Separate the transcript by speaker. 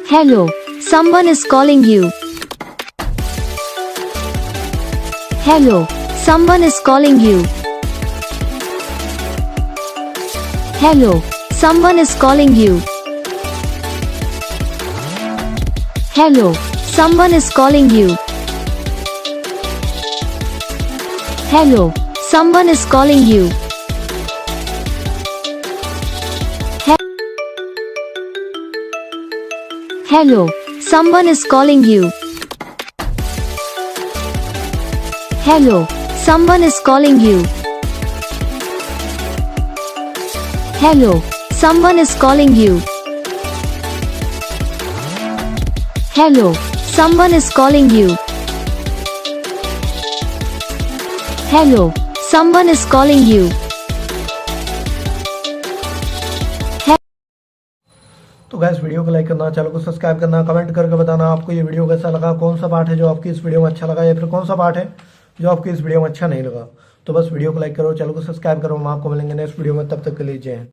Speaker 1: Hello, someone is calling you. Hello, someone is calling you. Hello, someone is calling you. Hello, someone is calling you. Hello, someone is calling you. Hello, someone is calling you. Hello, someone is calling you. Hello, someone is calling you. Hello, someone is calling you. Hello, someone is calling you.
Speaker 2: तो guys video को like करना, channel को subscribe करना, comment करके बताना आपको ये video कैसा लगा, कौन सा पार्ट है जो आपकी इस वीडियो में अच्छा लगा या फिर कौन सा पार्ट है जो आपकी इस वीडियो में अच्छा नहीं लगा। तो बस वीडियो को लाइक करो, चैनल को सब्सक्राइब करो। हम आपको मिलेंगे नेक्स्ट वीडियो में, तब तक के लिए जय हिंद।